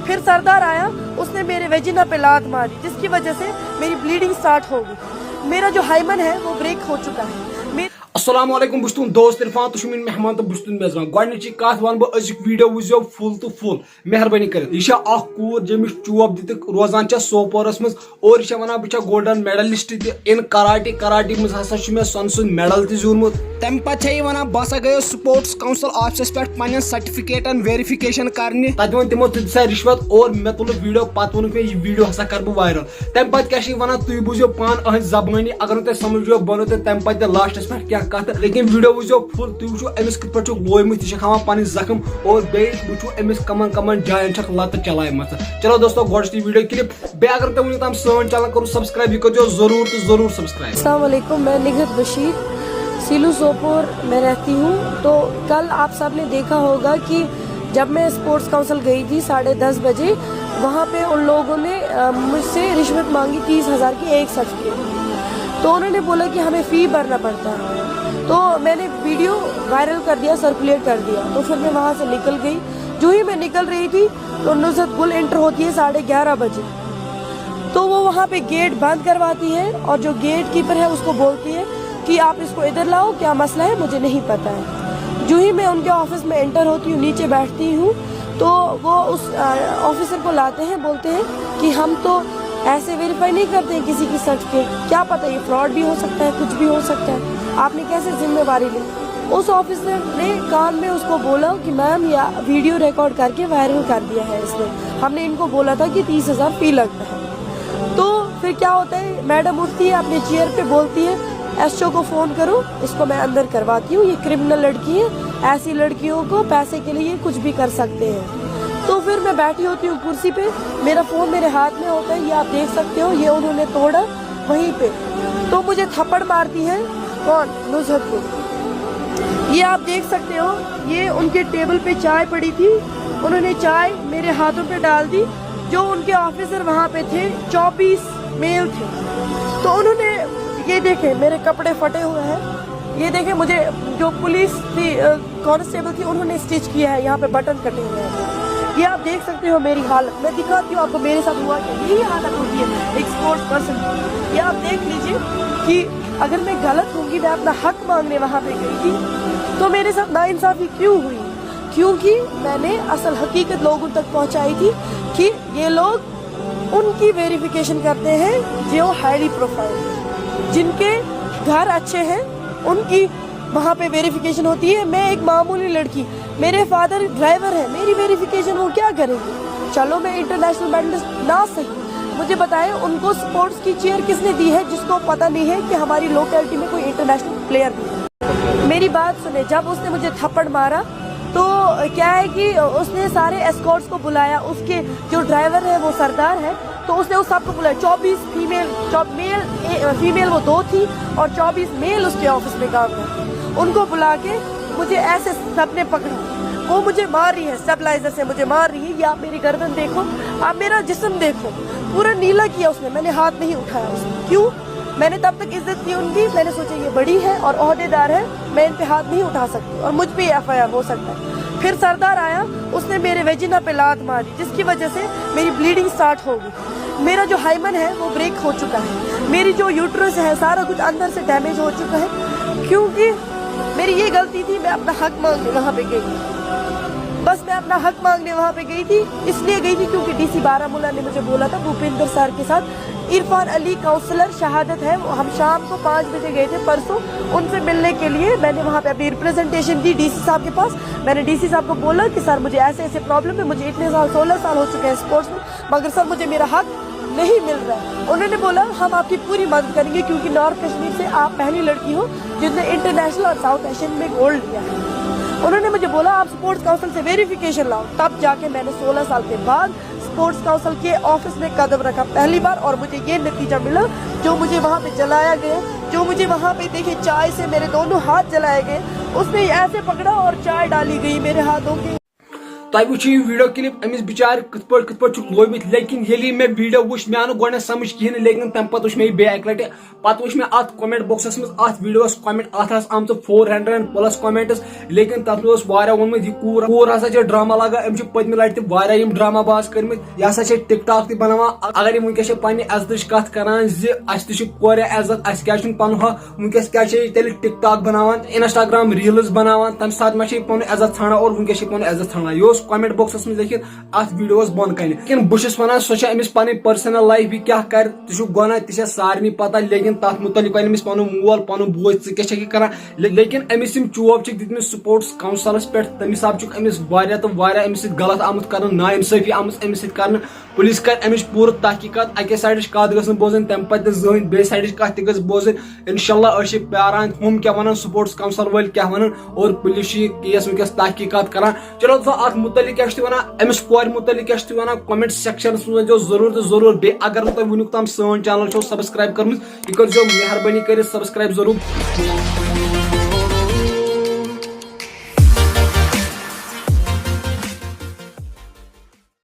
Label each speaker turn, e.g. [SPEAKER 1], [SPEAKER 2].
[SPEAKER 1] फिर सरदार आया, उसने मेरे वेजिना पे लात मारी, जिसकी वजह से मेरी ब्लीडिंग स्टार्ट हो गई। मेरा जो हाइमन है वो ब्रेक हो चुका है।
[SPEAKER 2] अस्सलाम वालेकुम बस तुम दोस्त इरफान तो मेन मेहमान तो बस तुम मेजबान गॉडनिची कत वन बह अजुक वीडियो वुझो फुल तो फुल मेहरबानी कर यह कूर जमिस चोप दित रोजान सोपोरस मज और यह वना बह गोल्डन मेडलिस्ट इन कराटे मज हसा मे सोन सुन मेडल तूनमुत तम पे वन बह हसा गयो स्पोर्ट्स काउंसिल ऑफिस पे पन सर्टिफिकेटन वेरिफिकेशन करने तत वो तमो सा रिश्वत और मे तुल वीडियो पत वोनुक मे यह वीडियो हसा कर बह वायरल तम पे क्या वन तुम बूझो पान अहद जबानी अगर तुम समझो बनो तम पे लास्टस पे क्या कत लेकिन वीडियो वुझो फुल तुम वो अमिस कत पे लोमत यह हां पन जख्म और बे वो अमिस कमन कमन जायन लत चलायम। चलो दोस्तों गोड वीडियो क्लिप बे अगर तुम वुन तम सन चैनल करो सब्सक्राइब यह करो जरूर तो जरूर सब्सक्राइब।
[SPEAKER 1] अस्सलाम वालेकुम, मैं निगहत बशीर सीलू सोपोर में रहती हूँ। तो कल आप सब ने देखा होगा कि जब मैं स्पोर्ट्स काउंसिल गई थी 10:30 बजे, वहाँ पे उन लोगों ने मुझसे रिश्वत मांगी 30,000 की एक सर्टिफिकेट। तो उन्होंने बोला कि हमें फ़ी भरना पड़ता है। तो मैंने वीडियो वायरल कर दिया, सर्कुलेट कर दिया। तो फिर मैं वहाँ से निकल गई। जो ही मैं निकल रही थी तो नुसरत गुल एंटर होती है 11:30 बजे। तो वो वहाँ पे गेट बंद करवाती है और जो गेट कीपर है उसको बोलती है कि आप इसको इधर लाओ, क्या मसला है मुझे नहीं पता है। जो ही मैं उनके ऑफिस में एंटर होती हूँ, नीचे बैठती हूँ, तो वो उस ऑफिसर को लाते हैं, बोलते हैं कि हम तो ऐसे वेरीफाई नहीं करते हैं किसी की सर्टिफिकेट, क्या पता ये फ्रॉड भी हो सकता है, कुछ भी हो सकता है, आपने कैसे जिम्मेवारी ली। उस ऑफिसर ने कान में उसको बोला कि मैम या वीडियो रिकॉर्ड करके वायरल कर दिया है इसने, हमने इनको बोला था कि 30,000 फी लगता है। तो फिर क्या होता है, मैडम उठती है अपने चेयर पे, बोलती है एसओ को फ़ोन करो, इसको मैं अंदर करवाती हूँ, ये क्रिमिनल लड़की है, ऐसी लड़कियों को पैसे के लिए कुछ भी कर सकते हैं। तो फिर मैं बैठी होती हूँ कुर्सी पे, मेरा फ़ोन मेरे हाथ में होता है, ये आप देख सकते हो, ये उन्होंने तोड़ा वहीं पे। तो मुझे थप्पड़ मारती है कौन, नुसरत को। ये आप देख सकते हो, ये उनके टेबल पे चाय पड़ी थी, उन्होंने चाय मेरे हाथों पे डाल दी। जो उनके ऑफिसर वहाँ पे थे 24 मेल थे। तो उन्होंने ये देखे मेरे कपड़े फटे हुए हैं, ये देखे मुझे जो पुलिस थी कांस्टेबल थी उन्होंने स्टिच किया है, यहाँ पे बटन कटे हुए हैं। ये आप देख सकते हो मेरी हालत, मैं दिखाती हूँ आपको मेरे साथ हुआ क्या। यही हालत होती है एक स्पोर्ट्स पर्सन की। ये आप देख लीजिए कि अगर मैं गलत होंगी, मैं अपना हक मांगने वहाँ पे गई थी, तो मेरे साथ नाइंसाफी क्यों हुई? क्योंकि मैंने असल हकीकत लोगों तक पहुँचाई थी कि ये लोग उनकी वेरिफिकेशन करते हैं जो हाईली प्रोफाइल, जिनके घर अच्छे हैं, उनकी वहाँ पे वेरिफिकेशन होती है। मैं एक मामूली लड़की, मेरे फादर ड्राइवर है, मेरी वेरिफिकेशन वो क्या करेंगे? चलो मैं इंटरनेशनल मेडलिस्ट ना सही, मुझे बताएं उनको स्पोर्ट्स की चेयर किसने दी है जिसको पता नहीं है कि हमारी लोकेलिटी में कोई इंटरनेशनल प्लेयर भी है। मेरी बात सुने, जब उसने मुझे थप्पड़ मारा तो क्या है कि उसने सारे एस्कॉर्ट्स को बुलाया, उसके जो ड्राइवर है वो सरदार है, तो उसने उस सबको बुलाया। 24 फीमेल वो 2 थी और 24 मेल उसके ऑफिस में काम करते। उनको बुला के मुझे ऐसे सबने पकड़ा, वो मुझे मार रही है, स्टेबलाइजर से मुझे मार रही है। ये आप मेरी गर्दन देखो, आप मेरा जिस्म देखो, पूरा नीला किया उसने, मैंने हाथ नहीं उठाया उसने। क्यों? मैंने तब तक इज्जत की उनकी, मैंने सोचा ये बड़ी है और ओहदेदार है, मैं इन पे हाथ नहीं उठा सकती और मुझ पे एफआईआर हो सकता है। फिर सरदार आया, उसने मेरे वेजिना पे लात मारी, जिसकी वजह से मेरी ब्लीडिंग स्टार्ट हो गई। मेरा जो हाइमन है वो ब्रेक हो चुका है, मेरी जो यूट्रस है सारा कुछ अंदर से डैमेज हो चुका है। क्योंकि मेरी ये गलती थी, मैं अपना हक मांगने वहाँ पे गई, बस मैं अपना हक मांगने वहाँ पे गई थी। इसलिए गई थी क्योंकि डीसी बारामूला ने मुझे बोला था, भूपिंदर सर के साथ इरफान अली काउंसलर शहादत है, हम शाम को 5 बजे गए थे परसों, उनसे मिलने के लिए मैंने वहाँ पे अपनी रिप्रेजेंटेशन दी डीसी साहब के पास। मैंने डीसी साहब को बोला कि सर मुझे ऐसे ऐसे प्रॉब्लम है, मुझे इतने साल 16 साल हो चुके हैं स्पोर्ट्स में, मगर सर मुझे मेरा हक नहीं मिल रहा है। उन्होंने बोला हम आपकी पूरी मदद करेंगे, क्योंकि नॉर्थ कश्मीर से आप पहली लड़की हो जिसने इंटरनेशनल और साउथ एशियन में गोल्ड लिया है। उन्होंने मुझे बोला आप स्पोर्ट्स काउंसिल से वेरिफिकेशन लाओ, तब जाके मैंने 16 साल के बाद स्पोर्ट्स काउंसिल के ऑफिस में कदम रखा पहली बार, और मुझे ये नतीजा मिला जो मुझे वहाँ पे जलाया गया, जो मुझे वहाँ पे देखिए चाय से मेरे दोनों हाथ जलाए गए, उसने ऐसे पकड़ा और चाय डाली गई मेरे हाथों के।
[SPEAKER 2] تۄہہِ وٕچھِو یہِ ویٖڈیو کلِپ أمِس بِچارِ کِتھ پٲٹھۍ چھُکھ لوبمٕتۍ لیکن ییٚلہِ مےٚ ویٖڈیو وٕچھ مےٚ آو نہٕ گۄڈنٮ۪تھ سمجھ کِہیٖنۍ لیکن تَمہِ پتہٕ وٕچھ مےٚ یہِ بیٚیہِ اکہِ لٹہِ پتہٕ وٕچھ مےٚ اتھ کومنٹ بۄکسس منٛز اتھ ویٖڈیوس کومنٹ اتھ ٲس آمژٕ 400+ کومنٹس لیکن تتھ منٛز اوس واریاہ ووٚنمُت یہِ کوٗر ہسا چھِ ڈراما لگان أمۍ چھِ پٔتمہِ لٹہِ تہِ واریاہ یِم ڈراما باز کٔرمٕتۍ یہِ ہسا چھِ ٹِک ٹاک تہِ بناوان اگر یہِ وٕنکیٚس چھِ پننہِ عزتٕچ کتھ کران زِ اسہِ تہِ چھُ کورِ عزت اسہِ کیازِ چھُنہٕ پنُن حق وٕنکیٚس کیازِ چھِ یہِ تیٚلہِ ٹِک ٹاک بناوان انسٹاگرام ریٖلز بناوان تمہِ ساتہٕ ما چھِ یہِ پنُن عزت ژھانڈان اور وٕنکیٚس چھِ پنُن عزت ژھانڈان یہِ اوس کومنٹ بۄکسس منٛز لیکھِتھ اتھ ویٖڈیوس بۄن کنہِ لیکن بہٕ چھُس ونان سۄ چھِ أمِس پنٕنۍ پٔرسنل لایف یہِ کیاہ کرِ تہِ چھُ گۄناہ تہِ چھِ سارنٕے پتہ لیکن تتھ مُتعلق ونہِ أمِس پنُن مول پنُن بوے ژٕ کیاہ چھکھ یہِ کران لیکن أمِس یِم چوب چھِکھ دِتمٕتۍ سپورٹس کونسلس پٮ۪ٹھ تمہِ حساب چھُکھ أمِس واریاہ تہٕ واریاہ أمِس سۭتۍ غلط آمُت کرنہٕ نا انصٲفی آمٕژ أمِس سۭتۍ کرنہٕ پُلیٖس کرِ أمِچ پوٗرٕ تحقیٖقات اکے سایڈٕچ کتھ گٔژھ نہٕ بوزٕنۍ تمہِ پتہٕ تہِ زٕہٕنۍ بیٚیہِ سایڈٕچ کتھ تہِ گٔژھ بوزٕنۍ انشاءاللہ أسۍ چھِ پیاران ہُم کیاہ ونان سپورٹس کونسل وٲلۍ کیاہ ونان اور پُلیٖس چھُ یہِ کیس ونکیٚس تحقیٖقات کران چلو دوستو اتھ مُتعلق کیاہ چھُ تُہۍ ونان أمِس کورِ مُتعلق کیاہ چھُ تُہۍ ونان کومنٹ سیکشنس منٛز ؤنۍزیو ضروٗر تہٕ ضروٗر بیٚیہِ اگر نہٕ تۄہہِ وُنیُک تام سٲنۍ چینل چھو سبسکرایب کٔرمٕژ یہِ کٔرزیو مہربٲنی کٔرِتھ سبسکرایب ضروٗر